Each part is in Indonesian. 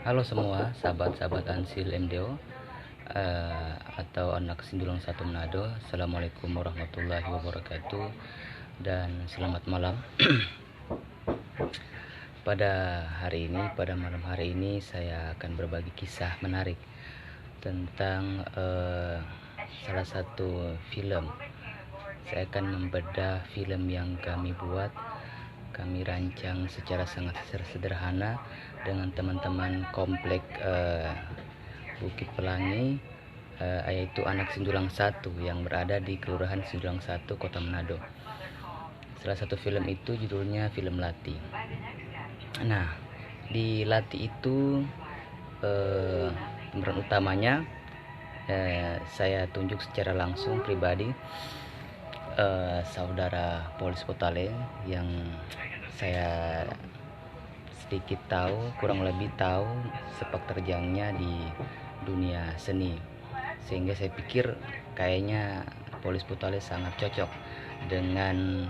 Halo semua, sahabat-sahabat Ansil MDO atau anak Sindulang 1 Manado. Assalamualaikum warahmatullahi wabarakatuh dan selamat malam. Pada malam hari ini saya akan berbagi kisah menarik tentang salah satu film. Saya akan membedah film yang kami buat. Kami rancang secara sangat sederhana dengan teman-teman komplek Bukit Pelangi, yaitu anak Sindulang 1 yang berada di Kelurahan Sindulang 1, Kota Manado. Salah satu film itu judulnya film Lati. Nah, di Lati itu pemeran utamanya saya tunjuk secara langsung pribadi saudara Polis Potale yang saya sedikit tahu, kurang lebih tahu sepak terjangnya di dunia seni, sehingga saya pikir kayaknya Polis Potale sangat cocok dengan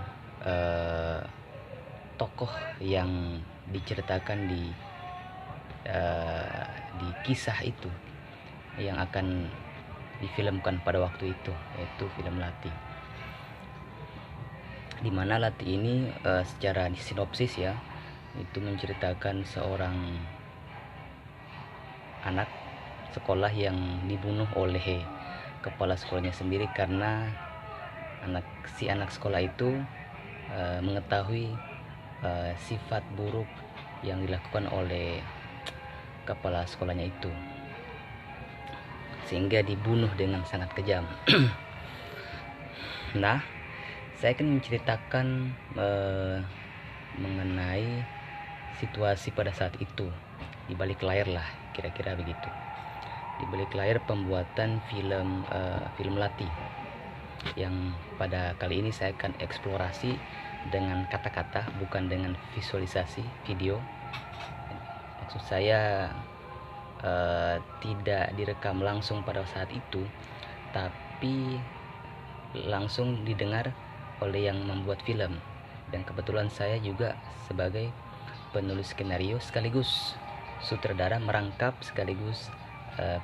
tokoh yang diceritakan di kisah itu yang akan difilmkan pada waktu itu, yaitu film Lati. Dimana Lati ini secara sinopsis ya, itu menceritakan seorang anak sekolah yang dibunuh oleh kepala sekolahnya sendiri karena anak sekolah itu mengetahui sifat buruk yang dilakukan oleh kepala sekolahnya itu, sehingga dibunuh dengan sangat kejam. Nah, saya akan menceritakan mengenai situasi pada saat itu di balik layar lah, kira-kira begitu. Di balik layar pembuatan film Lati, yang pada kali ini saya akan eksplorasi dengan kata-kata, bukan dengan visualisasi video. Maksud saya tidak direkam langsung pada saat itu, tapi langsung didengar oleh yang membuat film. Dan kebetulan saya juga sebagai penulis skenario sekaligus sutradara, merangkap sekaligus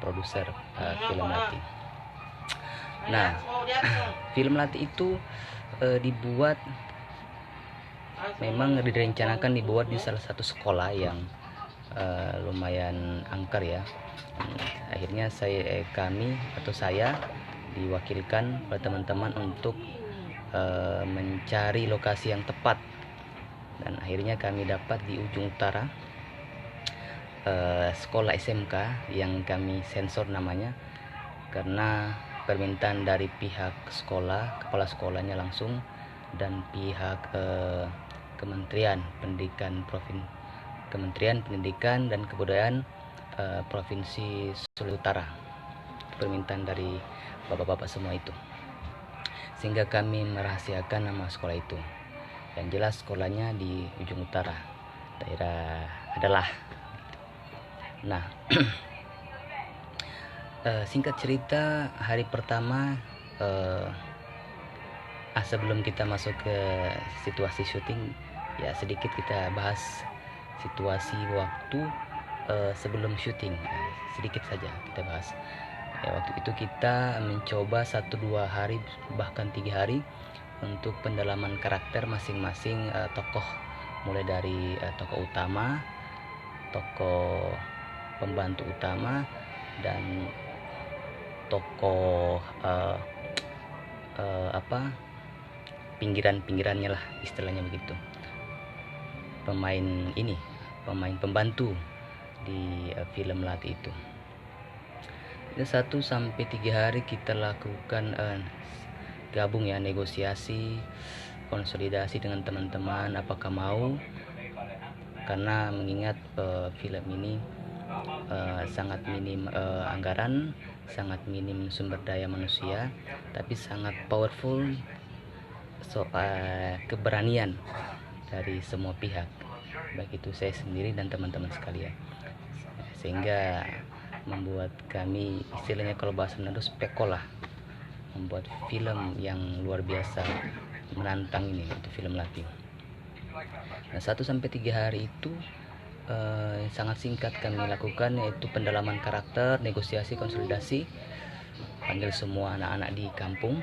produser film Lati. Nah, film Lati itu dibuat, memang direncanakan dibuat di salah satu sekolah yang lumayan angker ya. Akhirnya saya diwakilkan oleh teman-teman untuk mencari lokasi yang tepat, dan akhirnya kami dapat di ujung utara sekolah SMK yang kami sensor namanya karena permintaan dari pihak sekolah, kepala sekolahnya langsung, dan pihak Kementerian Pendidikan dan Kebudayaan Provinsi Sulawesi Utara, permintaan dari bapak-bapak semua itu, sehingga kami merahasiakan nama sekolah itu. Yang jelas sekolahnya di ujung utara daerah adalah. Nah, singkat cerita, hari pertama sebelum kita masuk ke situasi syuting ya, sedikit kita bahas situasi waktu sebelum syuting, sedikit saja kita bahas. Ya, waktu itu kita mencoba 1-2 hari bahkan 3 hari untuk pendalaman karakter masing-masing tokoh, mulai dari tokoh utama, tokoh pembantu utama, dan tokoh pinggirannya lah, istilahnya begitu. Pemain pembantu di film Lati itu. 1-3 hari kita lakukan gabung ya, negosiasi, konsolidasi dengan teman-teman apakah mau, karena mengingat film ini sangat minim anggaran, sangat minim sumber daya manusia, tapi sangat powerful keberanian dari semua pihak, baik itu saya sendiri dan teman-teman sekalian, sehingga membuat kami, istilahnya kalau bahasa Manado, spekol lah, membuat film yang luar biasa menantang ini, itu film Lati. Nah, 1-3 hari itu sangat singkat kami lakukan, yaitu pendalaman karakter, negosiasi, konsolidasi. Panggil semua anak-anak di kampung.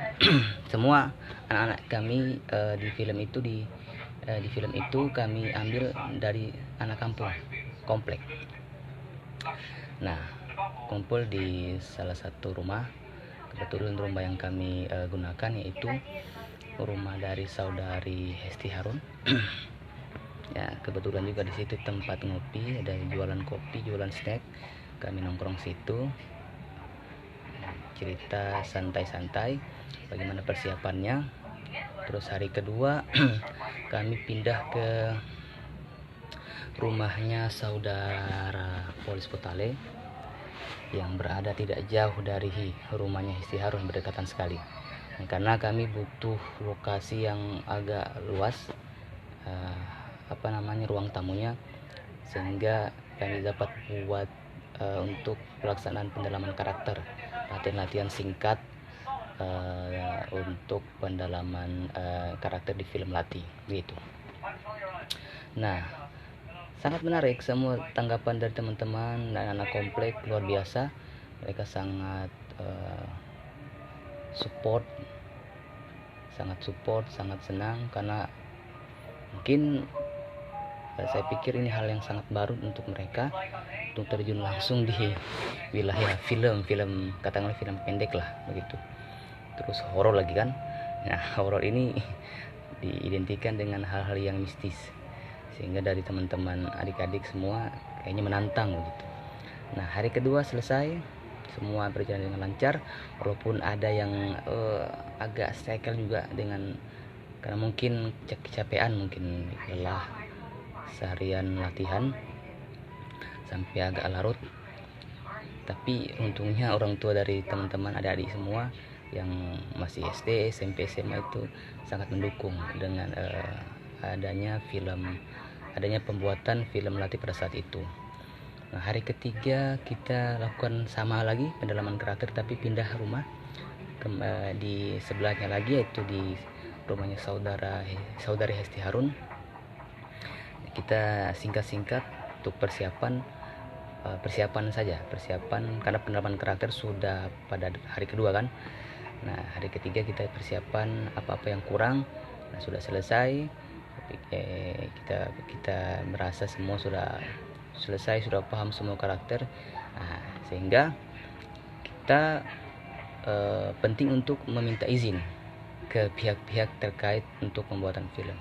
Semua anak-anak kami di film itu kami ambil dari anak kampung komplek. Nah, kumpul di salah satu rumah. Kebetulan rumah yang kami gunakan yaitu rumah dari saudari Hesti Harun. Ya, kebetulan juga di situ tempat ngopi, ada jualan kopi, jualan snack. Kami nongkrong situ, cerita santai-santai bagaimana persiapannya. Terus hari kedua kami pindah ke rumahnya saudara Polis Potale yang berada tidak jauh dari rumahnya Hesti Harun, berdekatan sekali. Karena kami butuh lokasi yang agak luas, ruang tamunya, sehingga kami dapat buat untuk pelaksanaan pendalaman karakter, latihan singkat untuk pendalaman karakter di film Lati gitu. Nah, sangat menarik, semua tanggapan dari teman-teman dan anak komplek luar biasa. Mereka sangat support, sangat senang, karena mungkin saya pikir ini hal yang sangat baru untuk mereka, untuk terjun langsung di wilayah film katakanlah film pendek lah begitu. Terus horor lagi kan. Nah, horor ini diidentikan dengan hal-hal yang mistis, sehingga dari teman-teman adik-adik semua kayaknya menantang begitu. Nah, hari kedua selesai, semua berjalan dengan lancar, walaupun ada yang agak struggle juga karena mungkin kecapean, mungkin lelah seharian latihan sampai agak larut. Tapi untungnya orang tua dari teman-teman adik-adik semua yang masih SD, SMP, SMA itu sangat mendukung dengan adanya pembuatan film Lati pada saat itu. Nah, hari ketiga kita lakukan sama lagi pendalaman karakter, tapi pindah rumah di sebelahnya lagi, yaitu di rumahnya saudari Hesti Harun. Kita singkat untuk persiapan karena pendalaman karakter sudah pada hari kedua kan. Nah, hari ketiga kita persiapan apa-apa yang kurang. Nah, sudah selesai. Kita merasa semua sudah selesai, sudah paham semua karakter. Nah, sehingga kita penting untuk meminta izin ke pihak-pihak terkait untuk pembuatan film.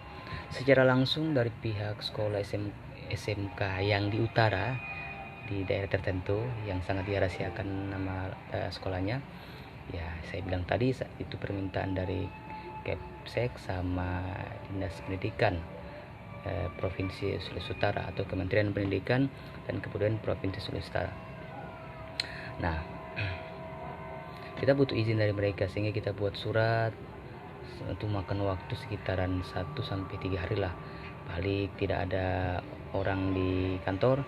Secara langsung dari pihak sekolah SMK yang di utara, di daerah tertentu yang sangat dirahasiakan nama sekolahnya. Ya, saya bilang tadi itu permintaan dari Kepsek sama Dinas Pendidikan Provinsi Sulawesi Utara atau Kementerian Pendidikan dan Kebudayaan Provinsi Sulawesi Utara. Nah, kita butuh izin dari mereka, sehingga kita buat surat. Itu makan waktu sekitaran 1-3 hari lah. Balik tidak ada orang di kantor.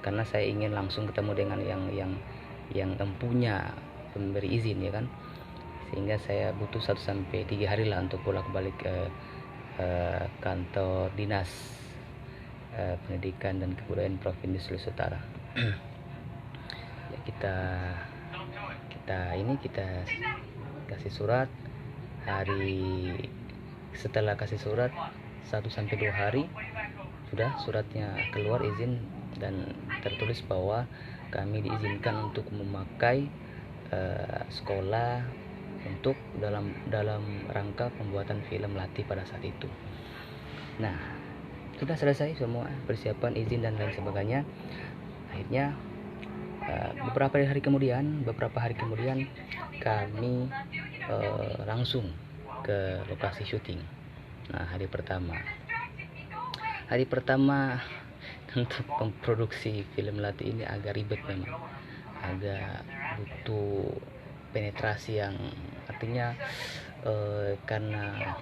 Karena saya ingin langsung ketemu dengan yang empunya pemberi izin, ya kan. Sehingga saya butuh 1-3 hari lah untuk bolak-balik ke kantor Dinas Pendidikan dan Kebudayaan Provinsi Sulawesi Utara. Ya, kita kasih surat. Setelah kasih surat 1-2 hari sudah suratnya keluar, izin, dan tertulis bahwa kami diizinkan untuk memakai sekolah untuk dalam rangka pembuatan film Lati pada saat itu. Nah, sudah selesai semua persiapan, izin dan lain sebagainya. Akhirnya beberapa hari kemudian kami langsung ke lokasi syuting. Nah, hari pertama untuk memproduksi film Lati ini agak ribet memang, agak butuh penetrasi yang artinya karena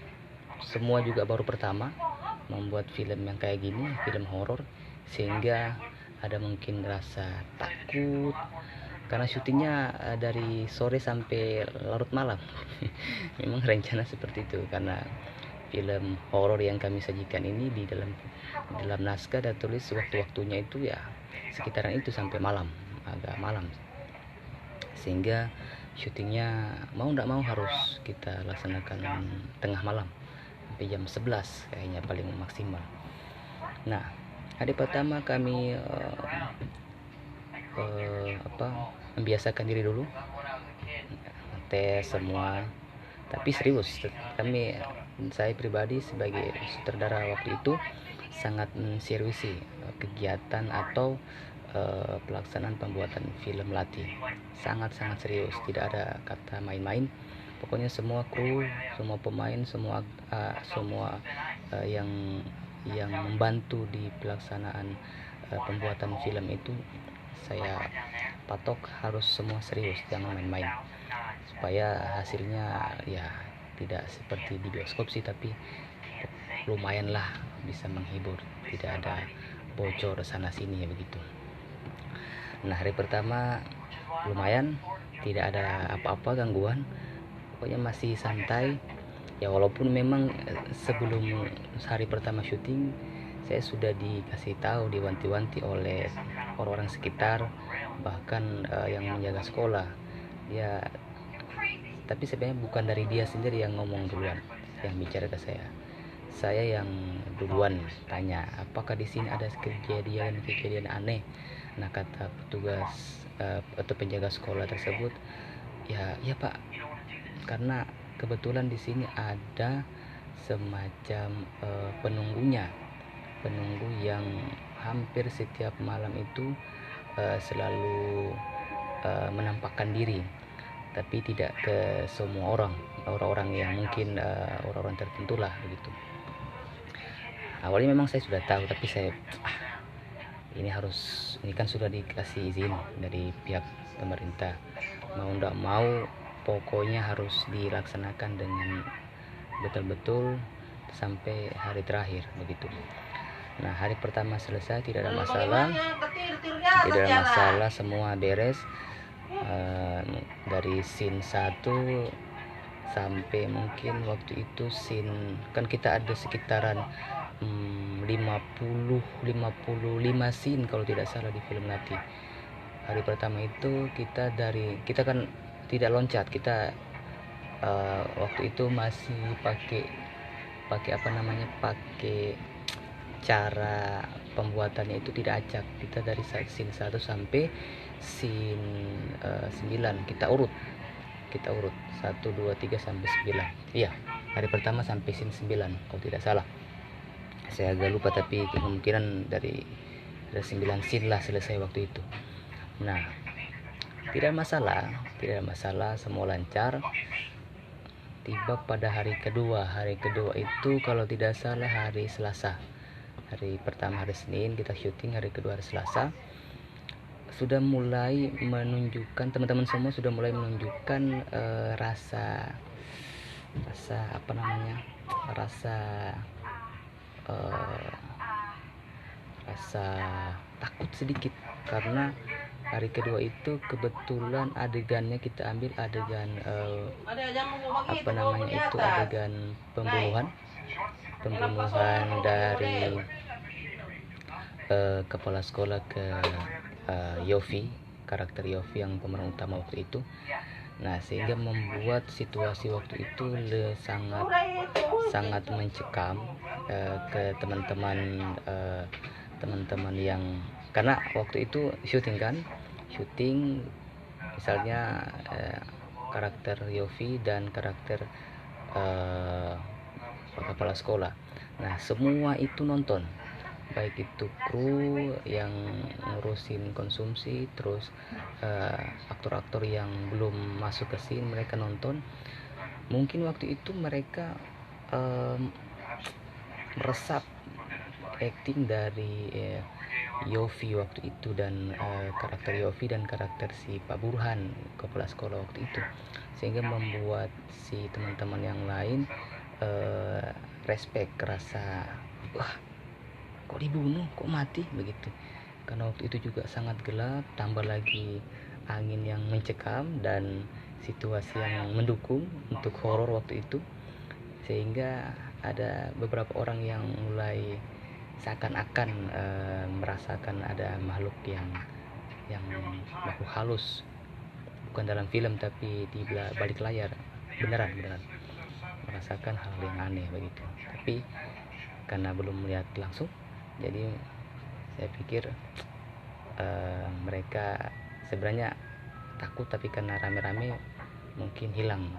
semua juga baru pertama membuat film yang kayak gini, film horor, sehingga ada mungkin rasa takut karena syutingnya dari sore sampai larut malam. Memang rencana seperti itu, karena film horor yang kami sajikan ini di dalam naskah dan tulis waktu-waktunya itu ya sekitaran itu sampai malam, agak malam, sehingga syutingnya mau tidak mau harus kita laksanakan tengah malam sampai jam 11 kayaknya paling maksimal. Nah, hari pertama kami membiasakan diri dulu, tes semua, tapi serius. Saya pribadi sebagai sutradara waktu itu sangat menseriusi kegiatan atau pelaksanaan pembuatan film Lati. Sangat-sangat serius, tidak ada kata main-main. Pokoknya semua kru, semua pemain, semua yang membantu di pelaksanaan pembuatan film itu saya patok harus semua serius, jangan main-main, supaya hasilnya ya tidak seperti di bioskop sih, tapi lumayan lah bisa menghibur, tidak ada bocor sana sini ya begitu. Nah, hari pertama lumayan, tidak ada apa-apa gangguan, pokoknya masih santai ya, walaupun memang sebelum hari pertama syuting saya sudah dikasih tahu, diwanti-wanti oleh orang-orang sekitar, bahkan yang menjaga sekolah ya, tapi sebenarnya bukan dari dia sendiri yang ngomong duluan, yang bicara ke saya yang duluan tanya, apakah di sini ada kejadian aneh. Nah, kata petugas atau penjaga sekolah tersebut, ya Pak, karena kebetulan di sini ada semacam penunggu yang hampir setiap malam itu selalu menampakkan diri, tapi tidak ke semua orang yang mungkin orang-orang tertentu lah begitu. Awalnya memang saya sudah tahu, tapi saya ini kan sudah dikasih izin dari pihak pemerintah, mau tidak mau pokoknya harus dilaksanakan dengan betul-betul sampai hari terakhir begitu. Nah, hari pertama selesai, tidak ada masalah, semua beres. Dari scene 1 sampai mungkin waktu itu scene, kan kita ada sekitaran 55 scene kalau tidak salah di film Lati. Hari pertama itu kita kan tidak loncat, kita waktu itu masih pakai cara pembuatannya itu tidak acak. Kita dari scene 1 sampai scene 9 kita urut 1, 2, 3 sampai 9. Iya, hari pertama sampai scene 9 kalau tidak salah, saya agak lupa, tapi kemungkinan dari 9 scene lah selesai waktu itu. Nah, tidak masalah, semua lancar. Tiba pada hari kedua itu kalau tidak salah hari Selasa. Hari pertama hari Senin kita syuting, hari kedua hari Selasa sudah mulai menunjukkan, teman-teman semua sudah mulai menunjukkan rasa takut sedikit, karena hari kedua itu kebetulan adegannya kita ambil adegan adegan pembunuhan dari kepala sekolah ke Yofi, karakter Yofi yang pemeran utama waktu itu. Nah, sehingga membuat situasi waktu itu sangat mencekam ke teman-teman yang, karena waktu itu syuting misalnya karakter Yofi dan karakter kepala sekolah. Nah, semua itu nonton, baik itu kru yang ngurusin konsumsi, terus aktor-aktor yang belum masuk ke scene, mereka nonton. Mungkin waktu itu mereka meresap acting dari Yofi waktu itu, dan karakter Yofi dan karakter si Pak Burhan, kepala sekolah waktu itu, sehingga membuat si teman-teman yang lain respect, rasa wah, kok dibunuh, kok mati begitu. Karena waktu itu juga sangat gelap, tambah lagi angin yang mencekam dan situasi yang mendukung untuk horor waktu itu, sehingga ada beberapa orang yang mulai seakan-akan merasakan ada makhluk yang makhluk halus, bukan dalam film tapi di balik layar, beneran merasakan hal yang aneh begitu. Tapi karena belum melihat langsung, jadi saya pikir mereka sebenarnya takut, tapi karena rame-rame mungkin hilang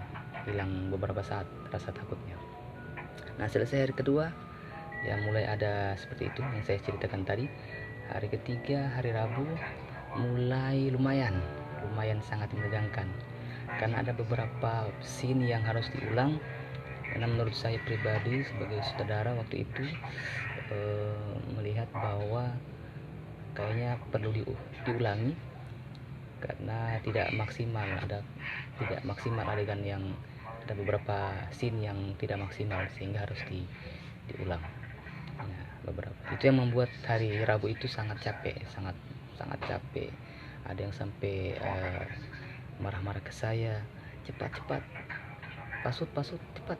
beberapa saat rasa takutnya. Nah, selesai hari kedua ya mulai ada seperti itu yang saya ceritakan tadi. Hari ketiga, hari Rabu, mulai lumayan sangat menegangkan karena ada beberapa scene yang harus diulang. Karena menurut saya pribadi sebagai saudara waktu itu melihat bahwa kayaknya perlu diulangi karena tidak maksimal adegan, yang ada beberapa scene yang tidak maksimal sehingga harus diulang. Nah, beberapa itu yang membuat hari Rabu itu sangat capek. Ada yang sampai marah-marah ke saya, cepat pasut cepat,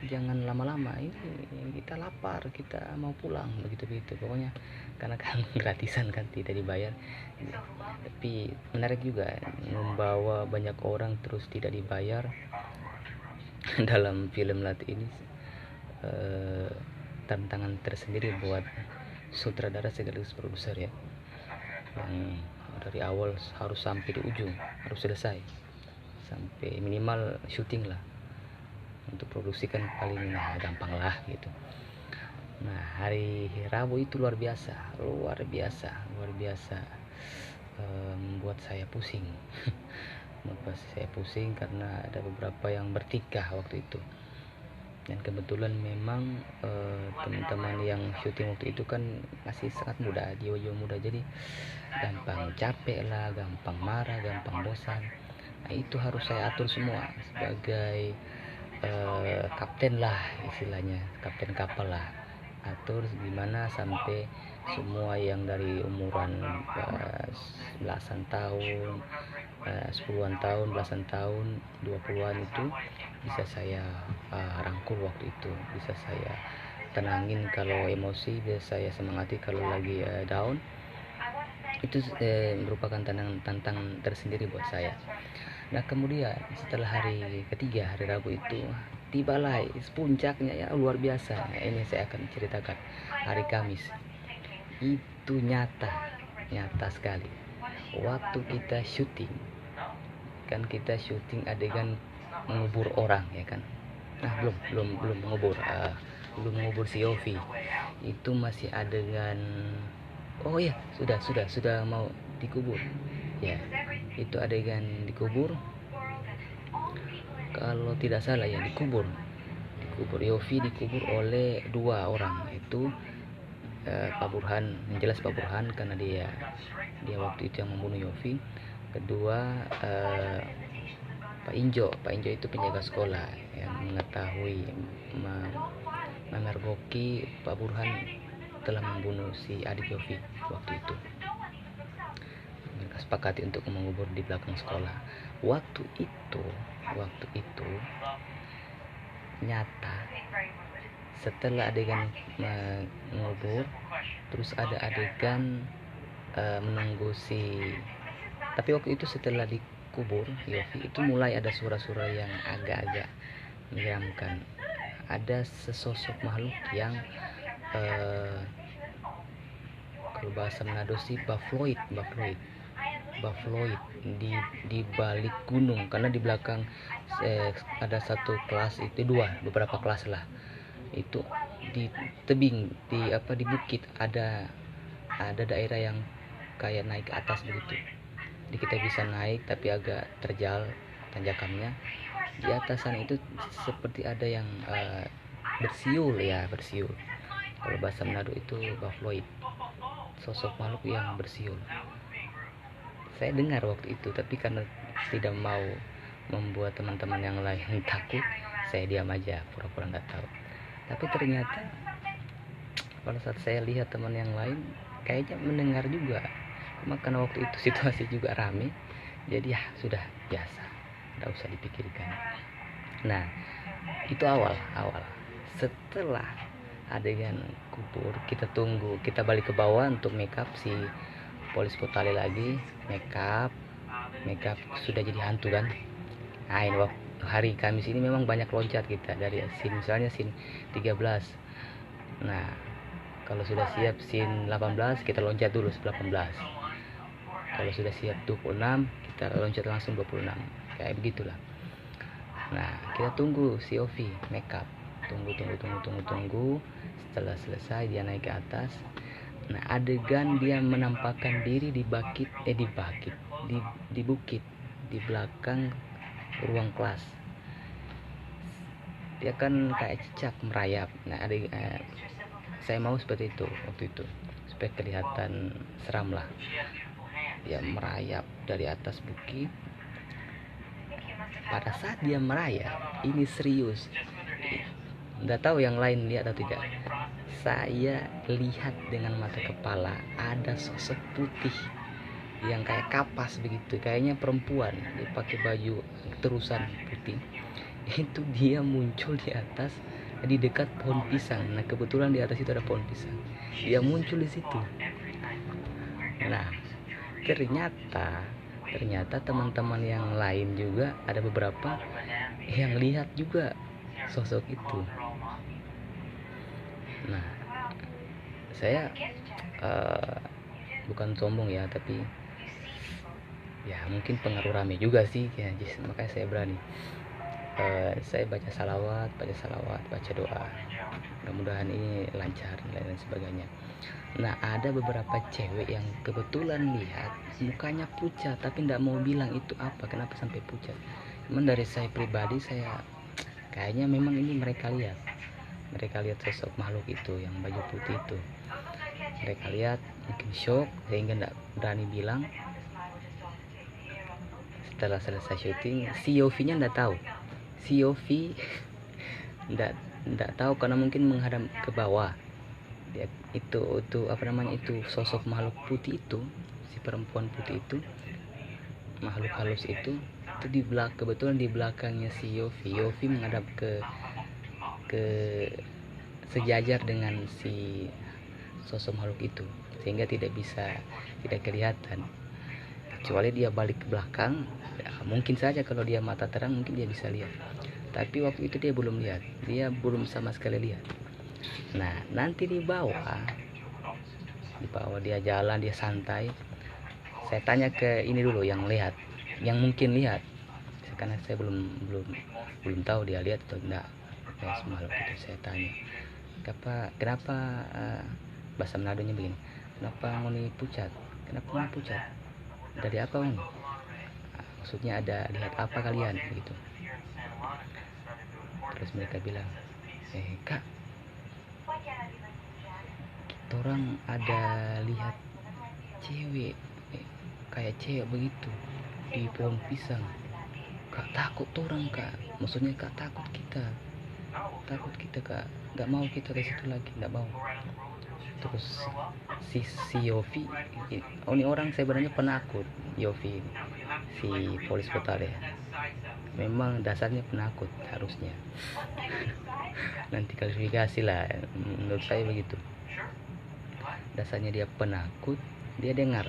jangan lama-lama, ini kita lapar, kita mau pulang, begitu pokoknya, karena kan gratisan kan, tidak dibayar. Tapi menarik juga membawa banyak orang terus tidak dibayar dalam film latih ini. Tantangan tersendiri buat sutradara sekaligus produser ya, yang dari awal harus sampai di ujung, harus selesai sampai minimal syuting lah. Untuk produksi kan paling gampang lah gitu. Nah, hari Rabu itu luar biasa membuat saya pusing karena ada beberapa yang bertingkah waktu itu. Dan kebetulan memang teman-teman yang syuting waktu itu kan masih sangat muda, jiwa muda, jadi gampang capek lah, gampang marah, gampang bosan. Nah, itu harus saya atur semua sebagai kapten lah, istilahnya kapten kapal lah, atur gimana sampai semua yang dari umuran belasan tahun, 10-an tahun, belasan tahun, 20-an itu bisa saya rangkul waktu itu, bisa saya tenangin kalau emosi, bisa saya semangati kalau lagi down. Itu merupakan tantangan tersendiri buat saya. Nah, kemudian setelah hari ketiga, hari Rabu itu tibalah puncaknya ya, luar biasa. Nah, ini saya akan ceritakan hari Kamis. Itu nyata sekali. Waktu kita syuting adegan mengubur orang ya kan. Nah, belum mengubur si Yofi. Itu masih adegan, oh ya, sudah mau dikubur. Ya, itu adegan dikubur. Kalau tidak salah ya, dikubur Yofi dikubur oleh dua orang, itu Pak Burhan, yang jelas Pak Burhan karena dia waktu itu yang membunuh Yofi. Kedua Pak Injo itu penjaga sekolah yang mengetahui memergoki Pak Burhan telah membunuh si adik Yofi waktu itu. Mereka sepakati untuk mengubur di belakang sekolah. Waktu itu nyata, setelah adegan mengubur, terus ada adegan menunggu tapi waktu itu setelah dikubur Yofi itu mulai ada suara-suara yang agak-agak menyeramkan. Ada sesosok makhluk yang kalau bahasa Manado sih bafloid di balik gunung, karena di belakang ada satu kelas, itu beberapa kelas lah, itu di tebing, di bukit ada daerah yang kayak naik ke atas begitu. Jadi kita bisa naik tapi agak terjal tanjakannya. Di atasan itu seperti ada yang bersiul. Kalau bahasa Manado itu bafloid, sosok makhluk yang bersiul. Saya dengar waktu itu, tapi karena tidak mau membuat teman-teman yang lain takut, saya diam aja, pura-pura nggak tahu. Tapi ternyata pada saat saya lihat teman yang lain kayaknya mendengar juga. Karena waktu itu situasi juga rame, jadi ya sudah biasa, nggak usah dipikirkan. Nah, itu awal setelah adegan kubur, kita tunggu, kita balik ke bawah untuk make up si polis Potale lagi, make up sudah jadi hantu kan. Nah, ini waktu hari Kamis ini memang banyak loncat kita dari scene, misalnya scene 13. Nah, kalau sudah siap scene 18, kita loncat dulu 18. Kalau sudah siap 26, kita loncat langsung 26. Kayak begitulah. Nah, kita tunggu si Ovi make up. Tunggu. Setelah selesai dia naik ke atas. Nah, adegan dia menampakkan diri di bukit di belakang ruang kelas. Dia kan kayak cicak merayap. Nah, saya mau seperti itu waktu itu supaya kelihatan seram lah. Dia merayap dari atas bukit. Pada saat dia merayap, ini serius. Nggak tahu yang lain lihat atau tidak. Saya lihat dengan mata kepala ada sosok putih yang kayak kapas begitu, kayaknya perempuan. Dia pakai baju terusan putih. Itu dia muncul di atas, di dekat pohon pisang. Nah, kebetulan di atas itu ada pohon pisang. Dia muncul di situ. Nah, ternyata teman-teman yang lain juga ada beberapa yang lihat juga sosok itu. Nah, saya bukan sombong ya, tapi ya mungkin pengaruh rame juga sih ya, makanya saya berani. Saya baca salawat, baca doa, mudah-mudahan ini lancar dan lain sebagainya. Nah, ada beberapa cewek yang kebetulan lihat mukanya pucat, tapi tidak mau bilang itu apa, kenapa sampai pucat. Cuman dari saya pribadi, saya kayaknya memang ini mereka lihat sosok makhluk itu yang baju putih itu. Mereka lihat, mungkin shock sehingga tidak berani bilang. Setelah selesai syuting, si Yofi-nya tidak tahu. Si Yofi tidak tahu karena mungkin menghadap ke bawah. Dia itu sosok makhluk putih itu, si perempuan putih itu, makhluk halus itu kebetulan di belakangnya si Yofi menghadap ke sejajar dengan si sosok makhluk itu, sehingga tidak kelihatan. Kecuali dia balik ke belakang, ya, mungkin saja kalau dia mata terang mungkin dia bisa lihat. Tapi waktu itu dia belum lihat, dia belum sama sekali lihat. Nah, nanti di bawah dia jalan, dia santai. Saya tanya ke ini dulu yang lihat, yang mungkin lihat, karena saya belum tahu dia lihat atau enggak. Makhluk itu saya tanya, kenapa bahasa Manadonya begini, kenapa ngoni pucat, dari apa ngoni? Maksudnya ada lihat apa kalian begitu. Terus mereka bilang, kak, kita orang ada lihat cewek, kayak cewek begitu di pohon pisang. Kak, takut orang kak, maksudnya kak takut kita kak, nggak mau kita ke situ lagi, nggak mau. Terus si Yofi, ini orang sebenarnya penakut. Yofi, si polis Potale, memang dasarnya penakut harusnya. Nanti klarifikasi lah, menurut saya begitu. Dasarnya dia penakut. Dia dengar,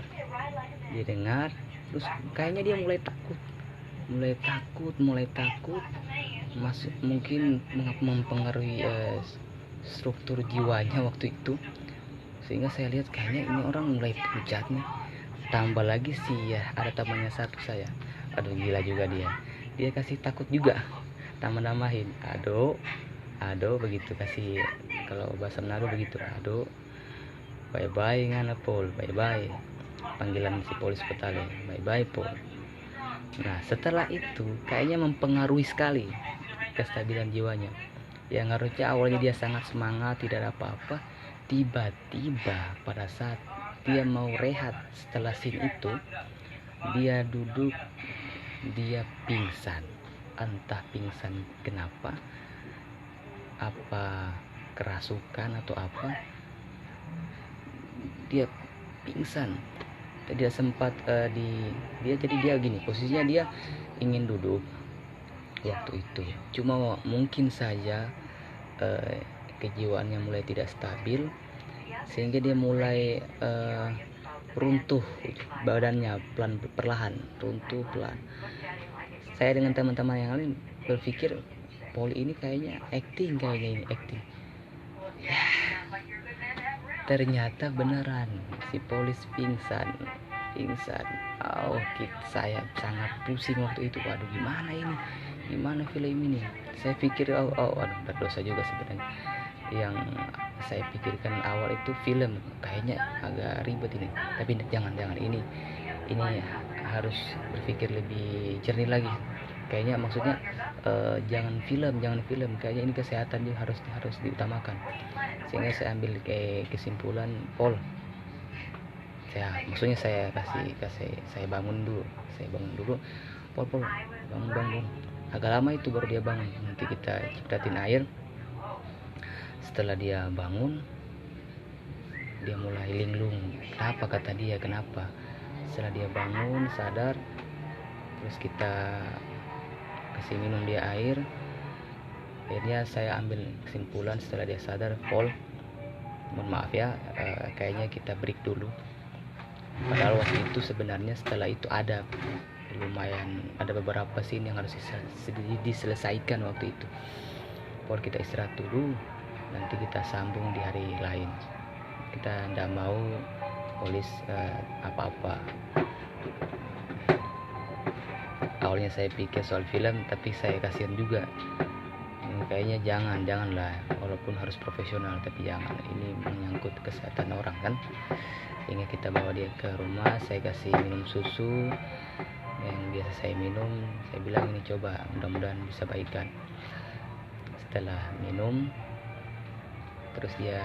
terus kayaknya dia mulai takut, masuk mungkin mempengaruhi struktur jiwanya waktu itu, sehingga saya lihat kayaknya ini orang mulai pucat nih. Tambah lagi sih ya, ada temannya satu saya, aduh gila juga dia kasih takut juga, tambah-nambahin ado begitu, kasih, kalau bahasa Manado begitu, ado, bye ngana Pol, bye panggilan si polis Potale, bye Pol. Nah, setelah itu kayaknya mempengaruhi sekali kestabilan jiwanya. Yang harusnya awalnya dia sangat semangat, tidak ada apa-apa, tiba-tiba pada saat dia mau rehat setelah scene itu, dia duduk, dia pingsan. Entah pingsan kenapa, apa kerasukan atau apa, dia pingsan. Dia sempat dia gini, posisinya dia ingin duduk waktu itu, cuma mungkin saja kejiwaannya mulai tidak stabil, sehingga dia mulai runtuh badannya, perlahan runtuh pelan. Saya dengan teman-teman yang lain berpikir Poli ini kayaknya acting. Ternyata beneran si Polis pingsan. Saya sangat pusing waktu itu. Waduh, gimana film ini? Saya pikir aduh, berdosa juga sebenarnya. Yang saya pikirkan awal itu film kayaknya agak ribet ini, tapi jangan ini harus berpikir lebih jernih lagi. Kayaknya maksudnya jangan film, kayaknya ini kesehatan juga harus diutamakan. Sehingga saya ambil kesimpulan, Pol, saya bangun dulu, Pol, bangun. Agak lama itu baru dia bangun. Nanti kita cipratin air. Setelah dia bangun, dia mulai linglung. Kenapa? Setelah dia bangun sadar, terus kita kasih minum dia air. Akhirnya saya ambil kesimpulan setelah dia sadar, Pol, mohon maaf ya, kayaknya kita break dulu. Padahal waktu itu sebenarnya setelah itu ada beberapa scene yang harus diselesaikan waktu itu. Pol, kita istirahat dulu, nanti kita sambung di hari lain. Kita tidak mau Polis apa-apa. Awalnya saya pikir soal film, tapi saya kasihan juga. Kayaknya janganlah, walaupun harus profesional, tapi jangan, ini menyangkut kesehatan orang kan. Sehingga kita bawa dia ke rumah, saya kasih minum susu yang biasa saya minum. Saya bilang, ini coba, mudah-mudahan bisa baikan. Setelah minum, terus dia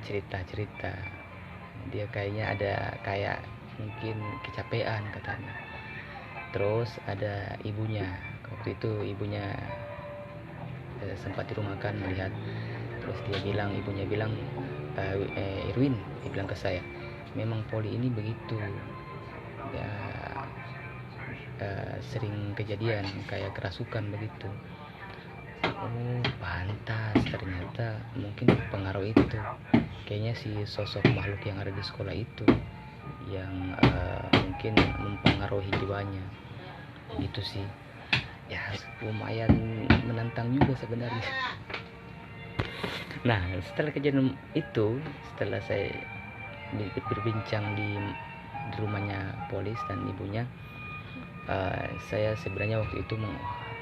cerita, dia kayaknya kayak mungkin kecapean katanya. Terus ada ibunya, waktu itu ibunya sempat di rumah kan melihat. Terus ibunya bilang, Irwin, dia bilang ke saya, memang Poli ini begitu ya, sering kejadian kayak kerasukan begitu. Oh, pantas, ternyata mungkin pengaruh itu. Kayaknya si sosok makhluk yang ada di sekolah itu yang mungkin mempengaruhi jiwanya. Gitu sih. Ya, lumayan menantang juga sebenarnya. Nah, setelah kejadian itu, setelah saya berbincang di rumahnya Polis dan ibunya, saya sebenarnya waktu itu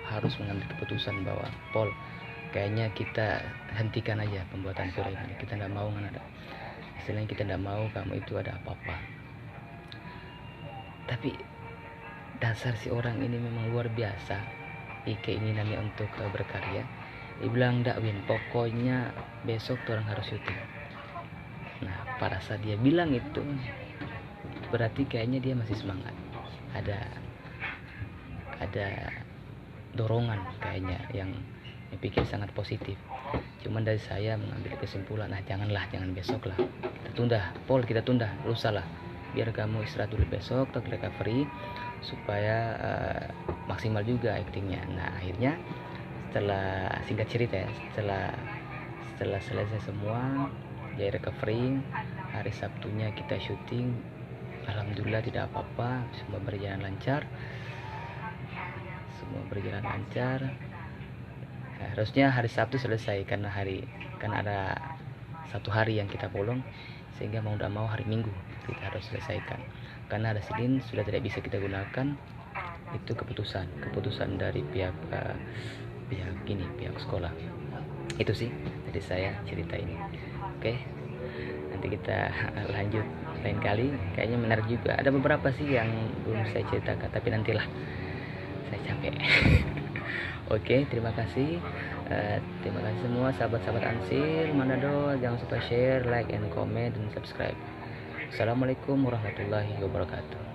harus mengambil keputusan bahwa, Pol, kayaknya kita hentikan aja pembuatan film ini. Kita tidak mau selain kita tidak mau kamu itu ada apa-apa. Tapi dasar si orang ini memang luar biasa, keinginannya untuk berkarya. Dia bilang, "Ndak Win, pokoknya besok orang harus syuting." Nah, pada saat dia bilang itu, berarti kayaknya dia masih semangat. Ada dorongan kayaknya yang pikir sangat positif. Cuman dari saya mengambil kesimpulan, jangan besok lah, kita tunda, Pol, kita tunda, lusa lah, biar kamu istirahat dulu, besok untuk recovery supaya maksimal juga aktingnya. Nah, akhirnya setelah singkat cerita ya, setelah selesai semua, dia recovery, hari Sabtunya kita syuting. Alhamdulillah tidak apa-apa, semua berjalan lancar. Harusnya hari Sabtu selesai, karena ada satu hari yang kita bolong, sehingga mau tidak mau hari Minggu kita harus selesaikan. Karena ada Senin sudah tidak bisa kita gunakan. Itu keputusan dari pihak sekolah. Itu sih dari saya cerita ini. Oke, nanti kita lanjut lain kali. Kayaknya menarik juga, ada beberapa sih yang belum saya ceritakan, tapi nantilah, saya capek. Oke, terima kasih semua sahabat-sahabat Ansil Manado. Jangan lupa share, like, and comment, dan subscribe. Assalamualaikum warahmatullahi wabarakatuh.